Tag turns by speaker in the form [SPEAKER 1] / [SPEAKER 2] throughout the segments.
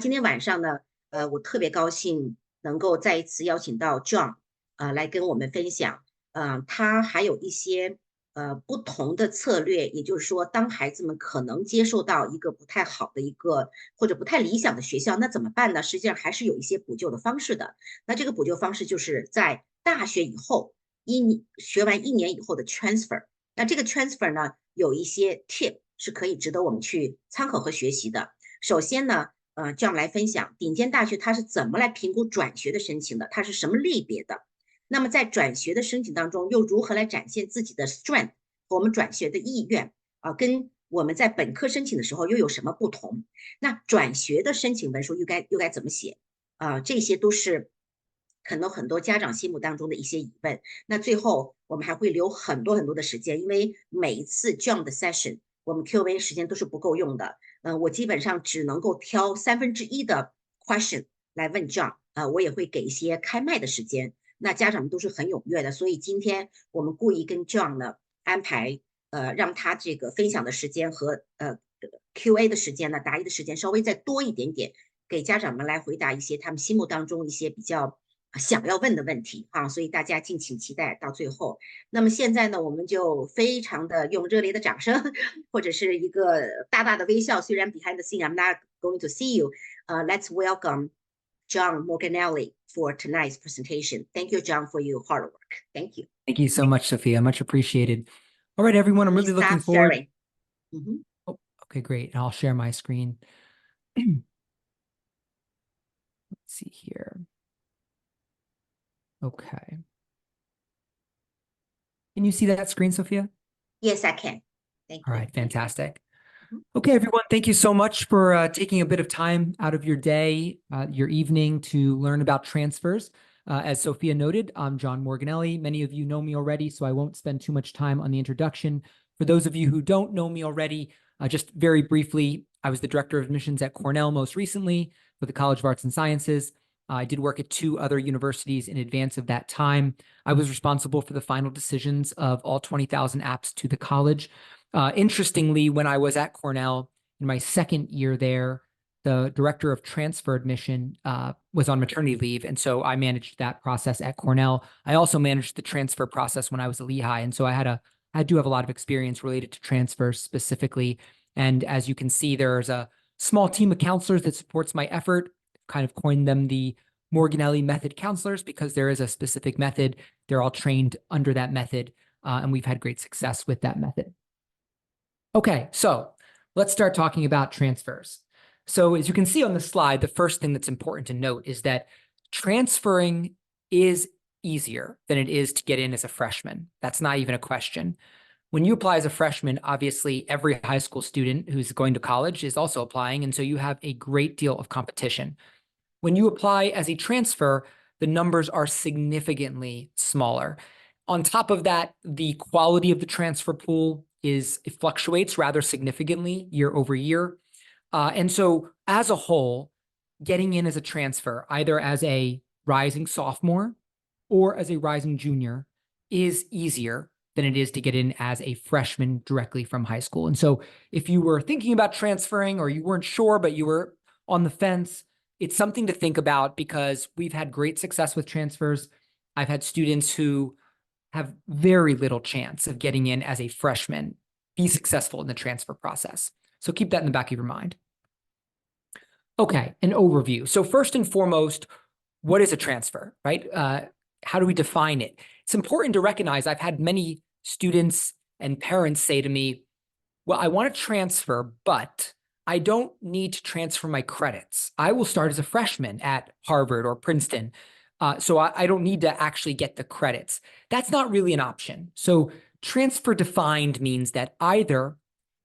[SPEAKER 1] 今天晚上呢，我特别高兴能够再一次邀请到 John，来跟我们分享，他还有一些不同的策略，也就是说，当孩子们可能接受到一个不太好的一个或者不太理想的学校，那怎么办呢？实际上还是有一些补救的方式的。那这个补救方式就是在大学以后，学完1年以后的 transfer。那这个 transfer 呢，有一些 tip 是可以值得我们去参考和学习的。首先呢，这样来分享顶尖大学它是怎么来评估转学的申请的，它是什么类别的。那么在转学的申请当中，又如何来展现自己的 strength 和我们转学的意愿跟我们在本科申请的时候又有什么不同？那转学的申请文书又该怎么写？这些都是可能很多家长心目当中的一些疑问。那最后我们还会留很多的时间，因为每一次 John 的 session 我们 Q&A 时间都是不够用的。我基本上只能够挑1/3的 question 来问 John，我也会给一些开麦的时间。那家长们都是很踊跃的，所以今天我们故意跟 John 呢安排，让他这个分享的时间和Q&A 的时间呢，答疑的时间稍微再多一点点，给家长们来回答一些他们心目当中一些比较想要问的问题所以大家敬请期待到最后。那么现在呢，我们就非常的用热烈的掌声，或者是一个大大的微笑，虽然 behind the scene I'm not going to see you, let's welcome John Morganelli for tonight's presentation. Thank you, John, for your hard work. Thank you.
[SPEAKER 2] Thank you so much, Sophia. Much appreciated. All right, everyone, I'm really looking forward. Oh, okay, great. I'll share my screen. Let's see here. Okay. Can you see that screen, Sophia?
[SPEAKER 1] Yes, I can. Thank you.
[SPEAKER 2] All right, fantastic. Okay, everyone, thank you so much for taking a bit of time out of your day, your evening to learn about transfers. As Sophia noted, I'm John Morganelli. Many of you know me already, so I won't spend too much time on the introduction. For those of you who don't know me already, just very briefly, I was the director of admissions at Cornell most recently for the College of Arts and Sciences. I did work at 2 other universities in advance of that time. I was responsible for the final decisions of all 20,000 apps to the college. Interestingly, when I was at Cornell in my second year there, the director of transfer admission was on maternity leave. And so I managed that process at Cornell. I also managed the transfer process when I was at Lehigh. And so I do have a lot of experience related to transfers specifically. And as you can see, there's a small team of counselors that supports my effort. Kind of coined them the Morganelli method counselors because there is a specific method. They're all trained under that method. And we've had great success with that method. Okay, so let's start talking about transfers. So as you can see on the slide, the first thing that's important to note is that transferring is easier than it is to get in as a freshman. That's not even a question. When you apply as a freshman, obviously every high school student who's going to college is also applying, and so you have a great deal of competition. When you apply as a transfer, the numbers are significantly smaller. On top of that, the quality of the transfer pool it fluctuates rather significantly year over year. And so as a whole, getting in as a transfer, either as a rising sophomore or as a rising junior, is easier than it is to get in as a freshman directly from high school. And so if you were thinking about transferring or you weren't sure, but you were on the fence, it's something to think about because we've had great success with transfers. I've had students who have very little chance of getting in as a freshman be successful in the transfer process. So keep that in the back of your mind. Okay, an overview. So first and foremost, what is a transfer, right? How do we define it? It's important to recognize I've had many students and parents say to me, well, I want to transfer, but I don't need to transfer my credits. I will start as a freshman at Harvard or Princeton. So I don't need to actually get the credits. That's not really an option. So transfer defined means that either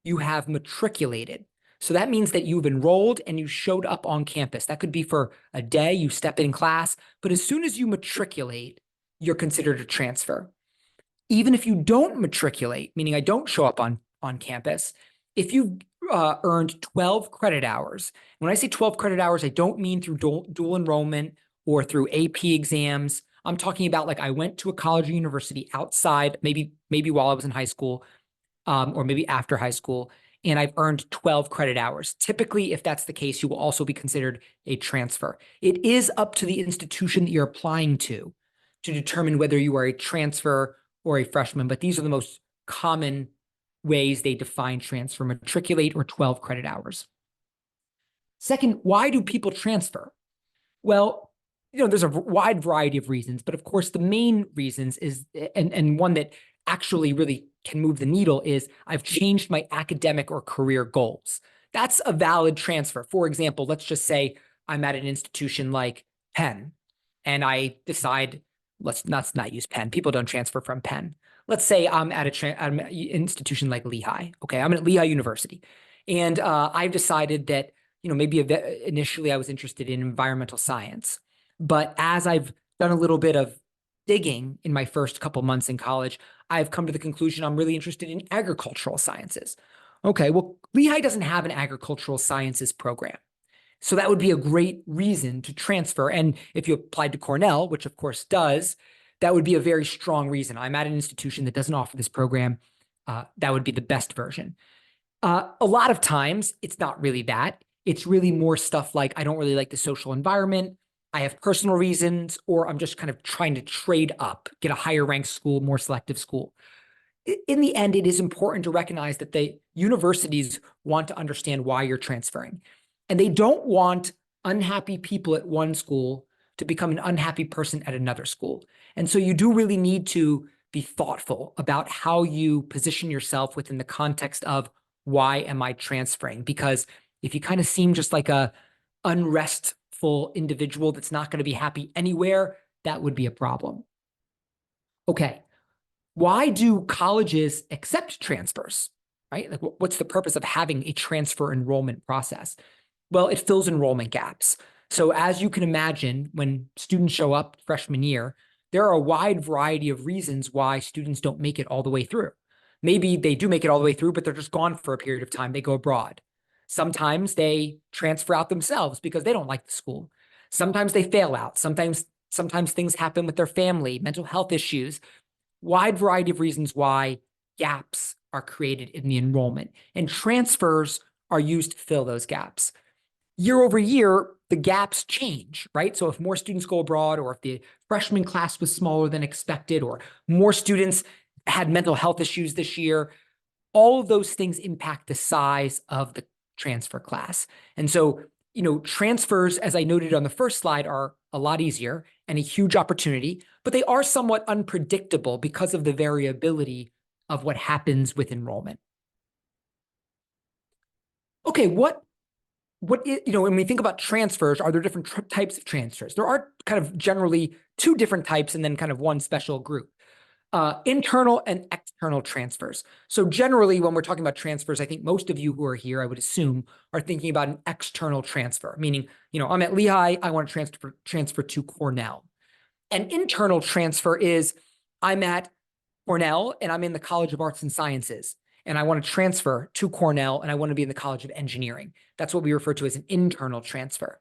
[SPEAKER 2] you have matriculated. So that means that you've enrolled and you showed up on campus. That could be for a day, you step in class, but as soon as you matriculate, you're considered a transfer. Even if you don't matriculate, meaning I don't show up on campus, if you've earned 12 credit hours, when I say 12 credit hours, I don't mean through dual enrollment or through AP exams. I'm talking about like I went to a college or university outside, maybe while I was in high school, or maybe after high school, and I've earned 12 credit hours. Typically, if that's the case, you will also be considered a transfer. It is up to the institution that you're applying to determine whether you are a transfer or a freshman, but these are the most common ways they define transfer: matriculate or 12 credit hours. Second, why do people transfer? Well, there's a wide variety of reasons, but of course, the main reasons is, and one that actually really can move the needle, is I've changed my academic or career goals. That's a valid transfer. For example, let's just say I'm at an institution like Penn, and I decide, let's not use Penn. People don't transfer from Penn. Let's say I'm at an institution like Lehigh. Okay, I'm at Lehigh University, and I've decided that maybe initially I was interested in environmental science, but as I've done a little bit of digging in my first couple months in college, I've come to the conclusion I'm really interested in agricultural sciences. Okay, well, Lehigh doesn't have an agricultural sciences program, so that would be a great reason to transfer. And if you applied to Cornell, which of course does, that would be a very strong reason. I'm at an institution that doesn't offer this program. That would be the best version. A lot of times, it's not really that. It's really more stuff like, I don't really like the social environment, I have personal reasons, or I'm just kind of trying to trade up, get a higher ranked school, more selective school. In the end, it is important to recognize that the universities want to understand why you're transferring. And they don't want unhappy people at one school to become an unhappy person at another school. And so you do really need to be thoughtful about how you position yourself within the context of, why am I transferring? Because if you kind of seem just like a unrestful individual that's not going to be happy anywhere, that would be a problem. Okay, why do colleges accept transfers, right? Like, what's the purpose of having a transfer enrollment process? Well, it fills enrollment gaps. So as you can imagine, when students show up freshman year, there are a wide variety of reasons why students don't make it all the way through. Maybe they do make it all the way through, but they're just gone for a period of time. They go abroad. Sometimes they transfer out themselves because they don't like the school. Sometimes they fail out. Sometimes things happen with their family, mental health issues, wide variety of reasons why gaps are created in the enrollment. And transfers are used to fill those gaps. Year over year, the gaps change, right? So if more students go abroad, or if the freshman class was smaller than expected, or more students had mental health issues this year, all of those things impact the size of the transfer class. And so, transfers, as I noted on the first slide, are a lot easier and a huge opportunity, but they are somewhat unpredictable because of the variability of what happens with enrollment. Okay, when we think about transfers, are there different types of transfers? There are kind of generally two different types and then kind of one special group. Internal and external transfers. So generally, when we're talking about transfers, I think most of you who are here, I would assume, are thinking about an external transfer, meaning, I'm at Lehigh, I want to transfer to Cornell. An internal transfer is, I'm at Cornell and I'm in the College of Arts and Sciences, and I want to transfer to Cornell and I want to be in the College of Engineering. That's what we refer to as an internal transfer.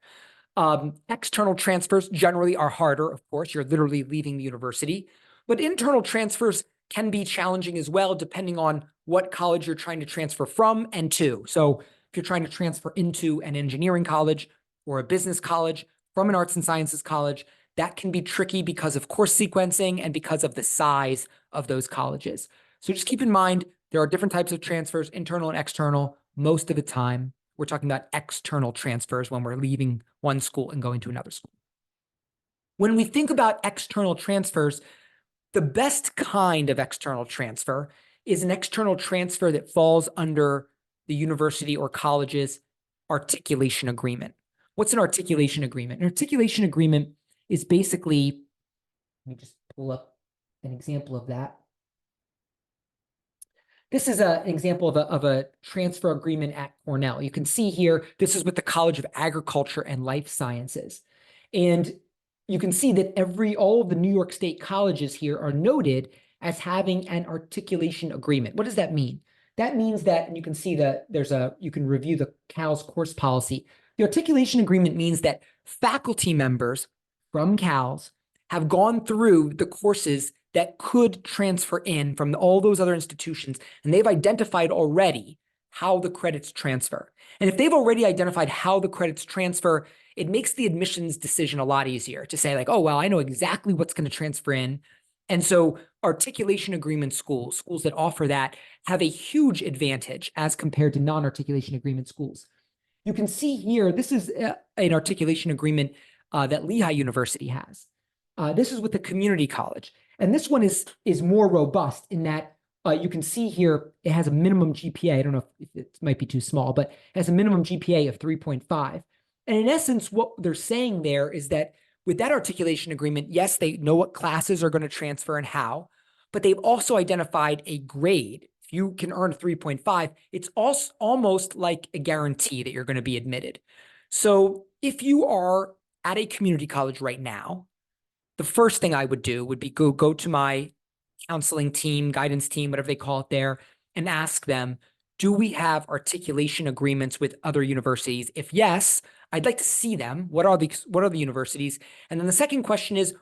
[SPEAKER 2] External transfers generally are harder, of course. You're literally leaving the university. But internal transfers can be challenging as well, depending on what college you're trying to transfer from and to. So if you're trying to transfer into an engineering college or a business college from an arts and sciences college, that can be tricky because of course sequencing and because of the size of those colleges. So just keep in mind, there are different types of transfers, internal and external. Most of the time, we're talking about external transfers when we're leaving one school and going to another school. When we think about external transfers, the best kind of external transfer is an external transfer that falls under the university or college's articulation agreement. What's an articulation agreement? An articulation agreement is basically, let me just pull up an example of that. This is an example of a transfer agreement at Cornell. You can see here, this is with the College of Agriculture and Life Sciences. And you can see that all of the New York State colleges here are noted as having an articulation agreement. What does that mean? That means that, and you can see that you can review the CAL's course policy. The articulation agreement means that faculty members from CAL's have gone through the courses that could transfer in from all those other institutions, and they've identified already how the credits transfer. And if they've already identified how the credits transfer, it makes the admissions decision a lot easier to say like, oh, well, I know exactly what's going to transfer in. And so articulation agreement schools that offer that have a huge advantage as compared to non-articulation agreement schools. You can see here, this is an articulation agreement that Lehigh University has. This is with the community college. And this one is more robust in that you can see here, it has a minimum GPA. I don't know if it might be too small, but it has a minimum GPA of 3.5. And in essence, what they're saying there is that with that articulation agreement, yes, they know what classes are going to transfer and how, but they've also identified a grade. If you can earn a 3.5, it's also almost like a guarantee that you're going to be admitted. So if you are at a community college right now, the first thing I would do would be go to my counseling team, guidance team, whatever they call it there, and ask them, do we have articulation agreements with other universities? If yes, I'd like to see them. What are the universities? And then the second question is,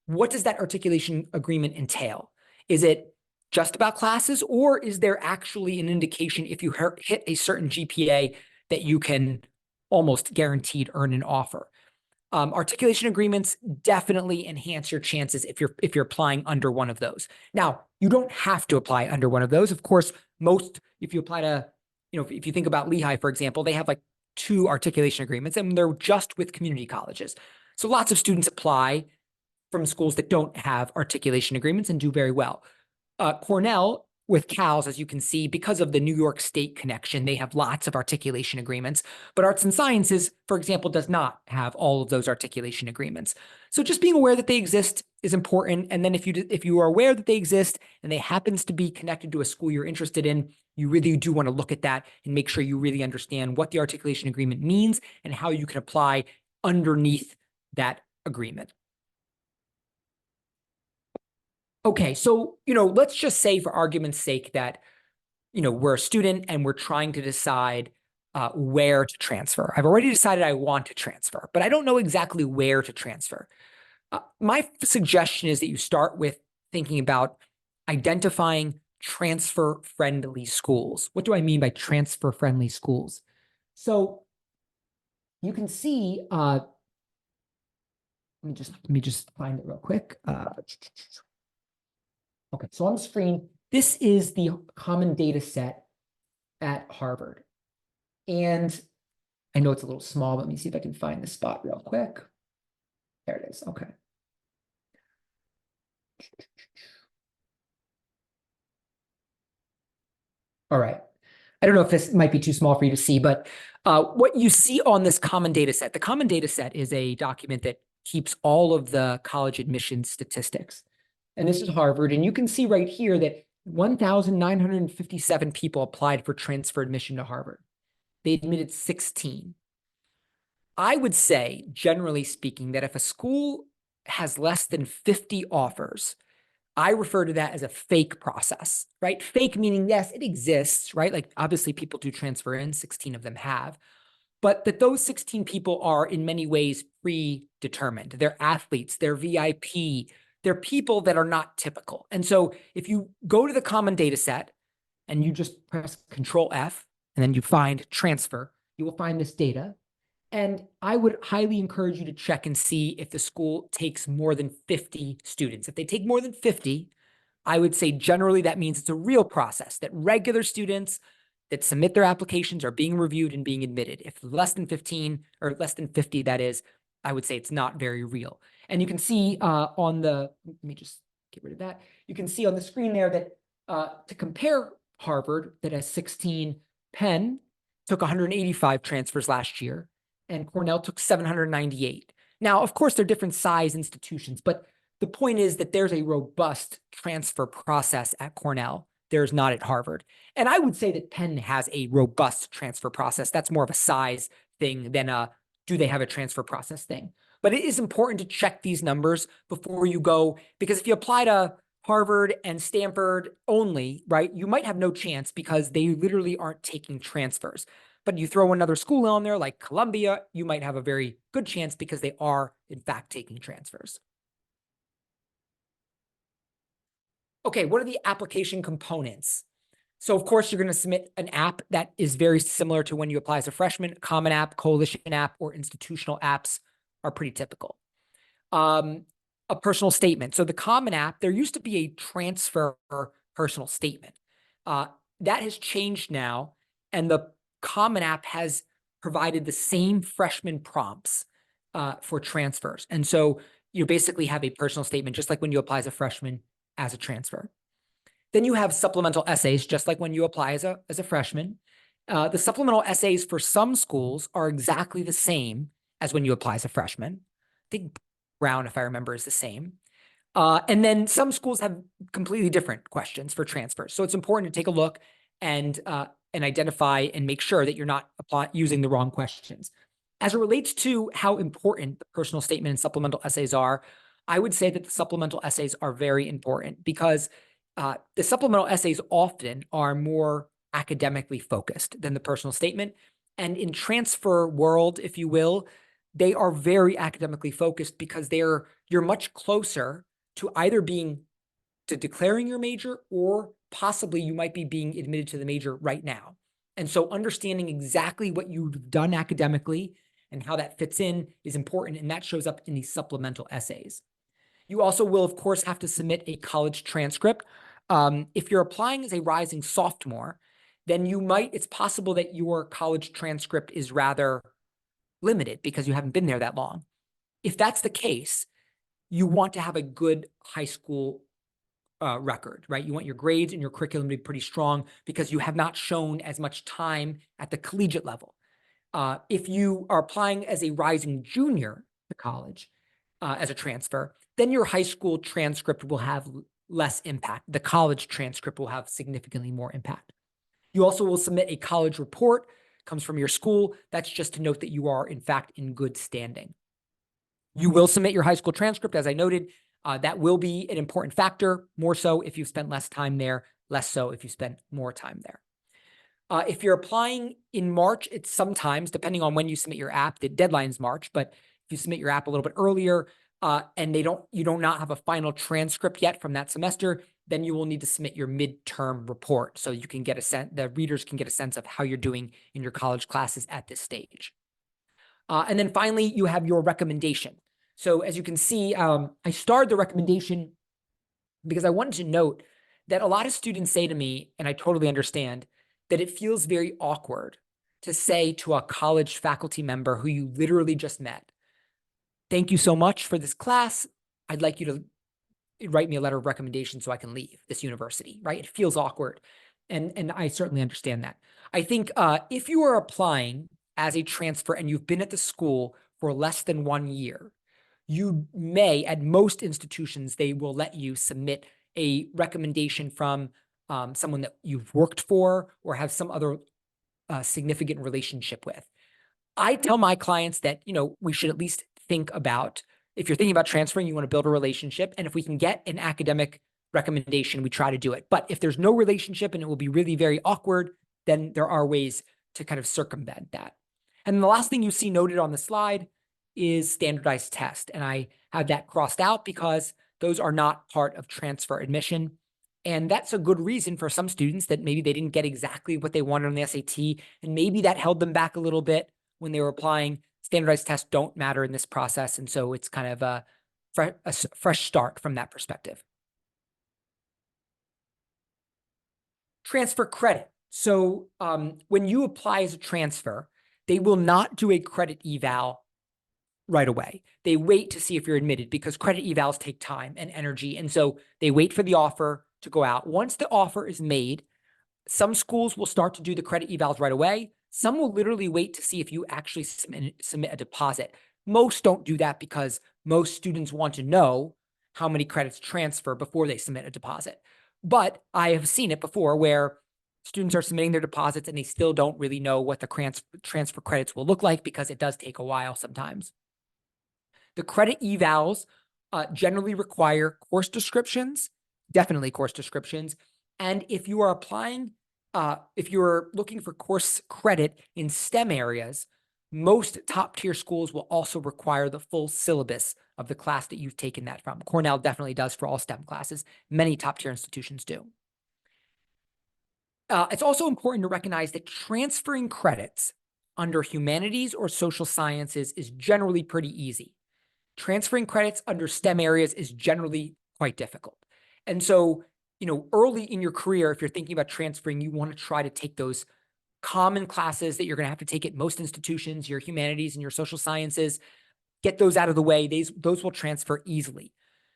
[SPEAKER 2] what does that articulation agreement entail? Is it just about classes, or is there actually an indication if you hit a certain GPA that you can almost guaranteed earn an offer? Articulation agreements definitely enhance your chances if you're applying under one of those. Now, you don't have to apply under one of those. Of course, if you apply to, if you think about Lehigh, for example, they have like 2 articulation agreements and they're just with community colleges. So lots of students apply from schools that don't have articulation agreements and do very well. Cornell with CALS, as you can see, because of the New York State connection, they have lots of articulation agreements, but arts and sciences, for example, does not have all of those articulation agreements. So just being aware that they exist is important. And then if you are aware that they exist and they happens to be connected to a school you're interested in, you really do want to look at that and make sure you really understand what the articulation agreement means and how you can apply underneath that agreement. Okay, so, let's just say for argument's sake that, we're a student and we're trying to decide where to transfer. I've already decided I want to transfer, but I don't know exactly where to transfer. My suggestion is that you start with thinking about identifying transfer-friendly schools. What do I mean by transfer-friendly schools? So you can see, let me just find it real quick. Okay, so on the screen, this is the common data set at Harvard. And I know it's a little small, but let me see if I can find the spot real quick. There it is, okay. All right, I don't know if this might be too small for you to see, but what you see on this common data set, the common data set is a document that keeps all of the college admissions statistics. And this is Harvard. And you can see right here that 1,957 people applied for transfer admission to Harvard. They admitted 16. I would say, generally speaking, that if a school has less than 50 offers, I refer to that as a fake process, right? Fake meaning, yes, it exists, right? Like obviously people do transfer in, 16 of them have, but that those 16 people are in many ways predetermined. They're athletes, they're VIP, they're people that are not typical. And so if you go to the common data set and you just press Control F and then you find transfer, you will find this data. And I would highly encourage you to check and see if the school takes more than 50 students. If they take more than 50, I would say generally that means it's a real process, that regular students that submit their applications are being reviewed and being admitted. If less than 15 or less than 50, that is, I would say it's not very real. And you can see let me just get rid of that. You can see on the screen there that to compare Harvard that has 16, Penn took 185 transfers last year, and Cornell took 798. Now, of course, they're different size institutions, but the point is that there's a robust transfer process at Cornell. There's not at Harvard. And I would say that Penn has a robust transfer process. That's more of a size thing than do they have a transfer process thing. But it is important to check these numbers before you go, because if you apply to Harvard and Stanford only, right, you might have no chance because they literally aren't taking transfers. But you throw another school on there like Columbia, you might have a very good chance because they are, in fact, taking transfers. Okay, what are the application components? So of course, you're going to submit an app that is very similar to when you apply as a freshman. Common App, Coalition App, or institutional apps are pretty typical. A personal statement. So the Common App, there used to be a transfer personal statement. That has changed now, and the Common App has provided the same freshman prompts for transfers. And so you basically have a personal statement, just like when you apply as a freshman as a transfer. Then you have supplemental essays, just like when you apply as a freshman. The supplemental essays for some schools are exactly the same as when you apply as a freshman. I think Brown, if I remember, is the same. And then some schools have completely different questions for transfers. So it's important to take a look and identify and make sure that you're not using the wrong questions. As it relates to how important the personal statement and supplemental essays are, I would say that the supplemental essays are very important because the supplemental essays often are more academically focused than the personal statement. And in transfer world, if you will, they are very academically focused because you're much closer to either declaring your major, or possibly you might be being admitted to the major right now. And so understanding exactly what you've done academically and how that fits in is important. And that shows up in these supplemental essays. You also will, of course, have to submit a college transcript. If you're applying as a rising sophomore, then it's possible that your college transcript is rather limited because you haven't been there that long. If that's the case, you want to have a good high school record, right? You want your grades and your curriculum to be pretty strong because you have not shown as much time at the collegiate level. If you are applying as a rising junior to college as a transfer, then your high school transcript will have less impact. The college transcript will have significantly more impact. You also will submit a college report, comes from your school. That's just to note that you are, in fact, in good standing. You will submit your high school transcript, as I noted. That will be an important factor, more so if you've spent less time there, less so if you spent more time there. If you're applying in March, it's sometimes, depending on when you submit your app, the deadline's March, but if you submit your app a little bit earlier and you do not have a final transcript yet from that semester, then you will need to submit your midterm report so you can get the readers can get a sense of how you're doing in your college classes at this stage. And then finally, you have your recommendation. So as you can see, I started the recommendation because I wanted to note that a lot of students say to me, and I totally understand, that it feels very awkward to say to a college faculty member who you literally just met, thank you so much for this class. I'd like you to write me a letter of recommendation so I can leave this university, right? It feels awkward. And I certainly understand that. I think if you are applying as a transfer and you've been at the school for less than 1 year, you may, at most institutions, they will let you submit a recommendation from someone that you've worked for or have some other significant relationship with. I tell my clients that, we should at least think about, if you're thinking about transferring, you want to build a relationship. And if we can get an academic recommendation, we try to do it. But if there's no relationship and it will be really very awkward, then there are ways to kind of circumvent that. And then the last thing you see noted on the slide is standardized test. And I have that crossed out because those are not part of transfer admission. And that's a good reason for some students that maybe they didn't get exactly what they wanted on the SAT. And maybe that held them back a little bit when they were applying. Standardized tests don't matter in this process. And so it's kind of a fresh start from that perspective. Transfer credit. So when you apply as a transfer, they will not do a credit eval right away. They wait to see if you're admitted because credit evals take time and energy. And so they wait for the offer to go out. Once the offer is made, some schools will start to do the credit evals right away. Some will literally wait to see if you actually submit a deposit. Most don't do that because most students want to know how many credits transfer before they submit a deposit. But I have seen it before where students are submitting their deposits and they still don't really know what the transfer credits will look like because it does take a while sometimes. The credit evals generally require course descriptions, definitely course descriptions. And if you are applying, if you're looking for course credit in STEM areas, most top tier schools will also require the full syllabus of the class that you've taken that from. Cornell definitely does for all STEM classes. Many top tier institutions do. It's also important to recognize that transferring credits under humanities or social sciences is generally pretty easy. Transferring credits under STEM areas is generally quite difficult. And so, early in your career, if you're thinking about transferring, you want to try to take those common classes that you're going to have to take at most institutions, your humanities and your social sciences, get those out of the way. Those will transfer easily.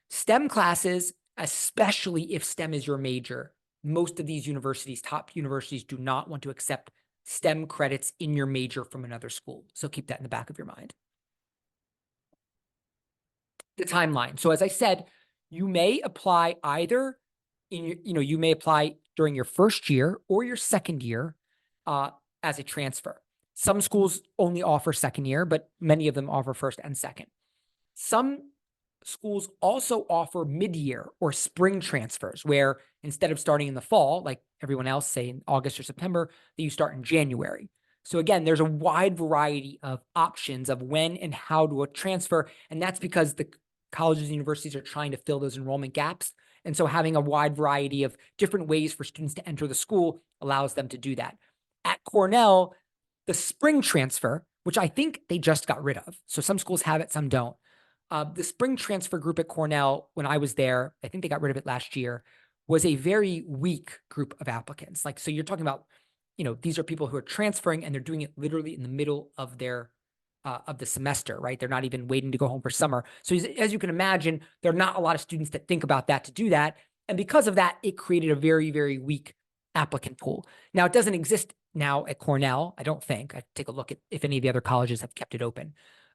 [SPEAKER 2] STEM classes, especially if STEM is your major, most of these universities, top universities, do not want to accept STEM credits in your major from another school. So keep that in the back of your mind. The timeline. So as I said, you may apply either you may apply during your first year or your second year as a transfer. Some schools only offer second year, but many of them offer first and second. Some schools also offer mid-year or spring transfers, where instead of starting in the fall, like everyone else, say in August or September, that you start in January. So again, there's a wide variety of options of when and how to transfer, and that's because the colleges and universities are trying to fill those enrollment gaps. And so having a wide variety of different ways for students to enter the school allows them to do that. At Cornell, the spring transfer, which I think they just got rid of, so some schools have it, some don't. The spring transfer group at Cornell, when I was there, I think they got rid of it last year, was a very weak group of applicants. So you're talking about, these are people who are transferring and they're doing it literally in the middle of their of the semester, right? They're not even waiting to go home for summer. So as you can imagine, there are not a lot of students that think about that to do that. And because of that, it created a very, very weak applicant pool. Now, it doesn't exist now at Cornell, I don't think. I take a look at if any of the other colleges have kept it open.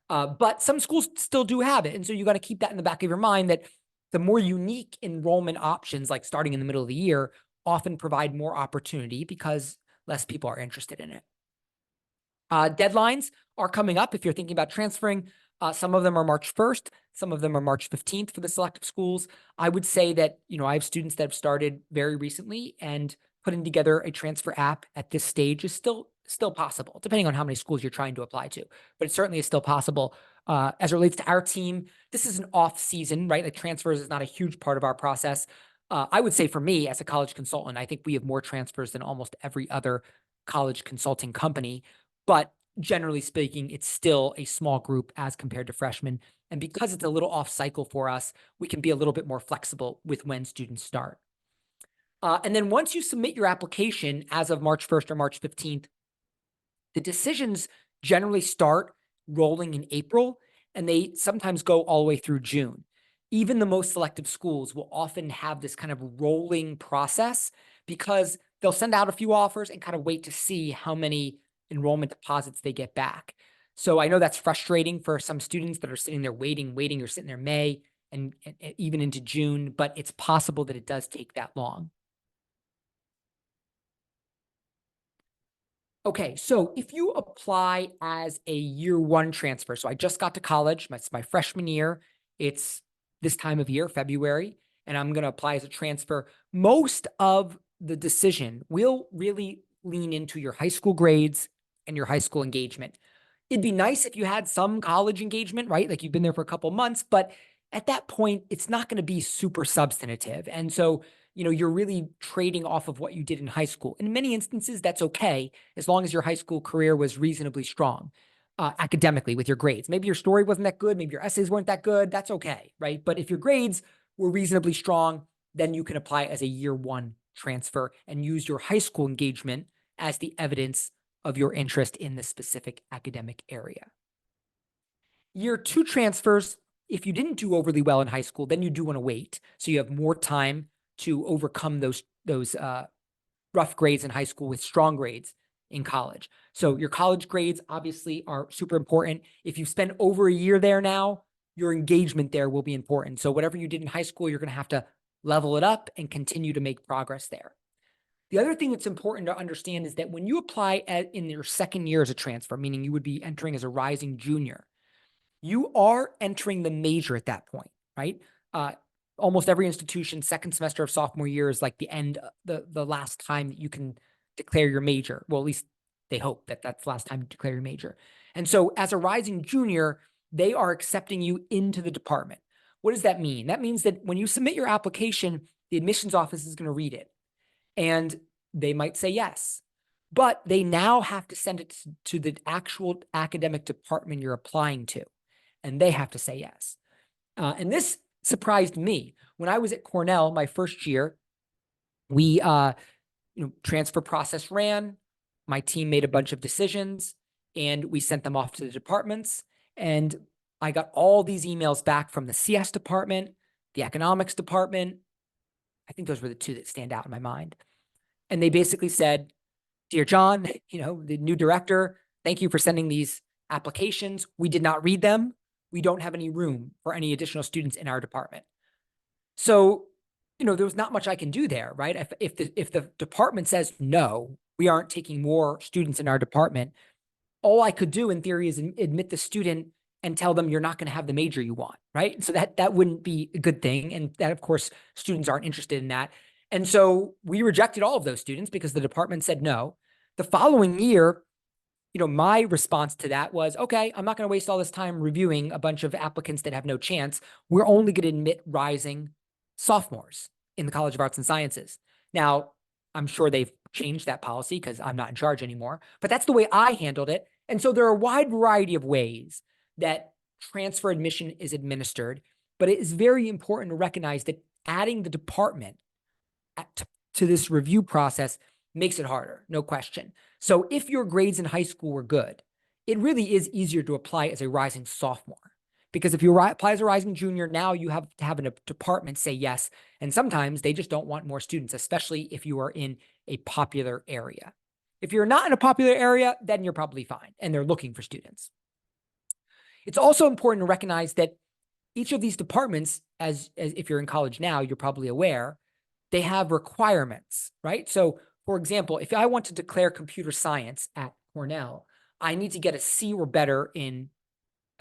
[SPEAKER 2] But some schools still do have it. And so you got to keep that in the back of your mind, that the more unique enrollment options, like starting in the middle of the year, often provide more opportunity because less people are interested in it. Deadlines are coming up if you're thinking about transferring. Some of them are March 1st. Some of them are March 15th for the selective schools. I would say that, I have students that have started very recently, and putting together a transfer app at this stage is still possible, depending on how many schools you're trying to apply to. But it certainly is still possible. As it relates to our team, this is an off season, right? Like transfers is not a huge part of our process. I would say for me as a college consultant, I think we have more transfers than almost every other college consulting company. But generally speaking, it's still a small group as compared to freshmen. And because it's a little off cycle for us, we can be a little bit more flexible with when students start. And then once you submit your application as of March 1st or March 15th, the decisions generally start rolling in April, and they sometimes go all the way through June. Even the most selective schools will often have this kind of rolling process because they'll send out a few offers and kind of wait to see how many enrollment deposits they get back. So I know that's frustrating for some students that are sitting there waiting, or sitting there May and even into June, but it's possible that it does take that long. Okay, so if you apply as a year one transfer, so I just got to college, it's my freshman year, it's this time of year, February, and I'm going to apply as a transfer, most of the decision will really lean into your high school grades and your high school engagement. It'd be nice if you had some college engagement, right? Like you've been there for a couple months, but at that point, it's not going to be super substantive. And so, you're really trading off of what you did in high school. In many instances, that's okay, as long as your high school career was reasonably strong academically with your grades. Maybe your story wasn't that good. Maybe your essays weren't that good. That's okay, right? But if your grades were reasonably strong, then you can apply as a year one transfer and use your high school engagement as the evidence of your interest in the specific academic area. Year two transfers, if you didn't do overly well in high school, then you do want to wait. So you have more time to overcome those rough grades in high school with strong grades in college. So your college grades obviously are super important. If you spend over a year there now, your engagement there will be important. So whatever you did in high school, you're going to have to level it up and continue to make progress there. The other thing that's important to understand is that when you apply in your second year as a transfer, meaning you would be entering as a rising junior, you are entering the major at that point, right? Almost every institution, second semester of sophomore year is like the end, the last time that you can declare your major. Well, at least they hope that that's the last time you declare your major. And so as a rising junior, they are accepting you into the department. What does that mean? That means that when you submit your application, the admissions office is going to read it. And they might say yes, but they now have to send it to the actual academic department you're applying to, and they have to say yes. And this surprised me. When I was at Cornell, my first year, we, transfer process ran. My team made a bunch of decisions, and we sent them off to the departments. And I got all these emails back from the CS department, the economics department. I think those were the two that stand out in my mind. And they basically said, "Dear John, the new director, thank you for sending these applications. We did not read them. We don't have any room for any additional students in our department." So, there was not much I can do there, right? If the department says, no, we aren't taking more students in our department, all I could do in theory is admit the student and tell them you're not going to have the major you want, right? So that wouldn't be a good thing. And that, of course, students aren't interested in that. And so we rejected all of those students because the department said no. The following year, my response to that was, okay, I'm not going to waste all this time reviewing a bunch of applicants that have no chance. We're only going to admit rising sophomores in the College of Arts and Sciences. Now, I'm sure they've changed that policy because I'm not in charge anymore, but that's the way I handled it. And so there are a wide variety of ways that transfer admission is administered, but it is very important to recognize that adding the department to this review process makes it harder, no question. So if your grades in high school were good, it really is easier to apply as a rising sophomore. Because if you apply as a rising junior, now you have to have a department say yes. And sometimes they just don't want more students, especially if you are in a popular area. If you're not in a popular area, then you're probably fine. And they're looking for students. It's also important to recognize that each of these departments, as if you're in college now, you're probably aware, they have requirements, right? So for example, if I want to declare computer science at Cornell, I need to get a C or better in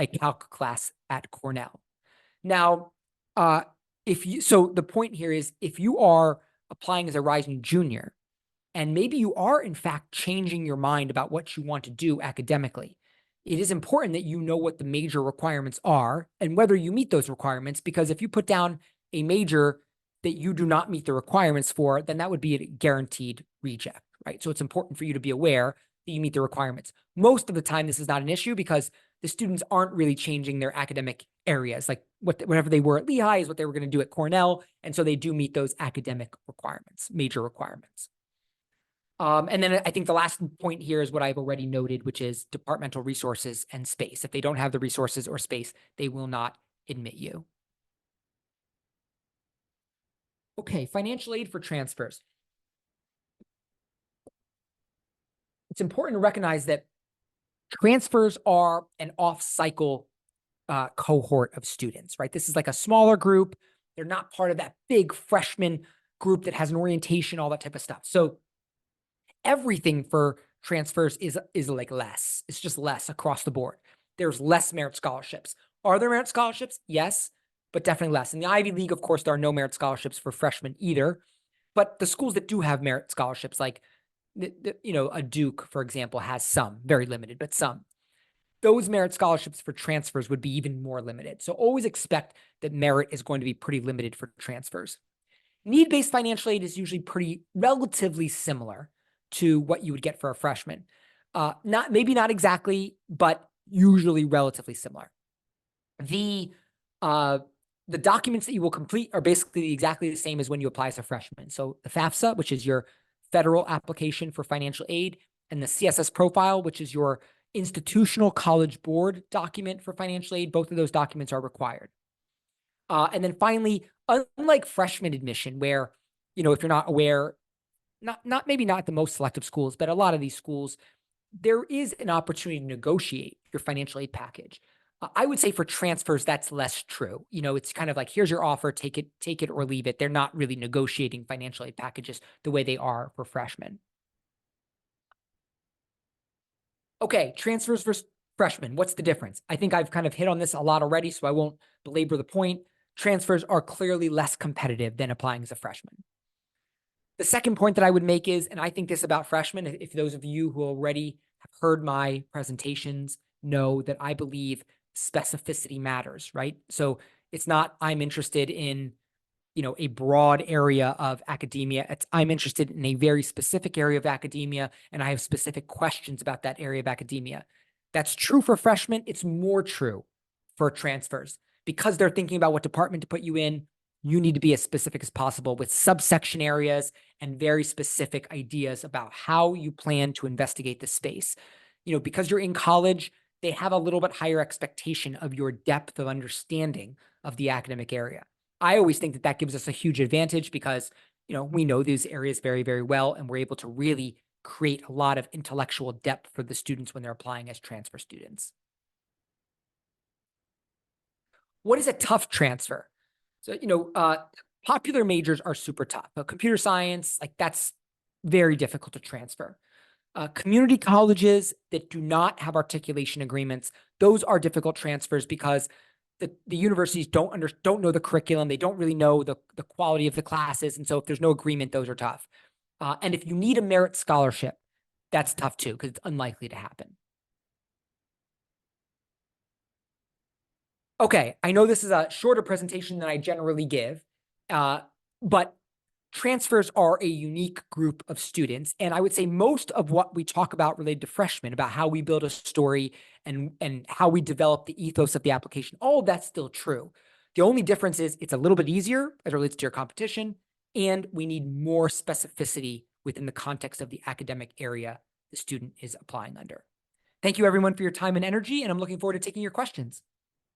[SPEAKER 2] a calc class at Cornell. Now, so the point here is if you are applying as a rising junior, and maybe you are in fact changing your mind about what you want to do academically, it is important that you know what the major requirements are and whether you meet those requirements, because if you put down a major that you do not meet the requirements for, then that would be a guaranteed reject, right? So it's important for you to be aware that you meet the requirements. Most of the time, this is not an issue because the students aren't really changing their academic areas. Like whatever they were at Lehigh is what they were going to do at Cornell. And so they do meet those academic requirements, major requirements. And then I think the last point here is what I've already noted, which is departmental resources and space. If they don't have the resources or space, they will not admit you. Okay, financial aid for transfers. It's important to recognize that transfers are an off-cycle cohort of students, right? This is like a smaller group. They're not part of that big freshman group that has an orientation, all that type of stuff. So everything for transfers is like less. It's just less across the board. There's less merit scholarships. Are there merit scholarships? Yes, but definitely less. In the Ivy League, of course, there are no merit scholarships for freshmen either. But the schools that do have merit scholarships, like a Duke, for example, has some, very limited, but some. Those merit scholarships for transfers would be even more limited. So always expect that merit is going to be pretty limited for transfers. Need-based financial aid is usually relatively similar to what you would get for a freshman. Maybe not exactly, but usually relatively similar. The documents that you will complete are basically exactly the same as when you apply as a freshman. So the FAFSA, which is your federal application for financial aid, and the CSS profile, which is your institutional college board document for financial aid, both of those documents are required. And then finally, unlike freshman admission, where, if you're not aware, maybe not the most selective schools, but a lot of these schools, there is an opportunity to negotiate your financial aid package. I would say for transfers, that's less true. It's kind of like, here's your offer, take it or leave it. They're not really negotiating financial aid packages the way they are for freshmen. Okay, transfers versus freshmen. What's the difference? I think I've kind of hit on this a lot already, so I won't belabor the point. Transfers are clearly less competitive than applying as a freshman. The second point that I would make is, and I think this about freshmen, if those of you who already have heard my presentations know that I believe specificity matters, right? So it's not I'm interested in a broad area of academia. I'm interested in a very specific area of academia, and I have specific questions about that area of academia. That's true for freshmen. It's more true for transfers. Because they're thinking about what department to put you in, you need to be as specific as possible with subsection areas and very specific ideas about how you plan to investigate the space. Because you're in college, they have a little bit higher expectation of your depth of understanding of the academic area. I always think that gives us a huge advantage because, we know these areas very, very well, and we're able to really create a lot of intellectual depth for the students when they're applying as transfer students. What is a tough transfer? So, popular majors are super tough. Computer science, that's very difficult to transfer. Community colleges that do not have articulation agreements, those are difficult transfers because the universities don't know the curriculum. They don't really know the quality of the classes. And so if there's no agreement, those are tough. And if you need a merit scholarship, that's tough too, because it's unlikely to happen. Okay, I know this is a shorter presentation than I generally give, but transfers are a unique group of students. And I would say most of what we talk about related to freshmen, about how we build a story and how we develop the ethos of the application, all of that's still true. The only difference is it's a little bit easier as it relates to your competition, and we need more specificity within the context of the academic area the student is applying under. Thank you everyone for your time and energy, and I'm looking forward to taking your questions.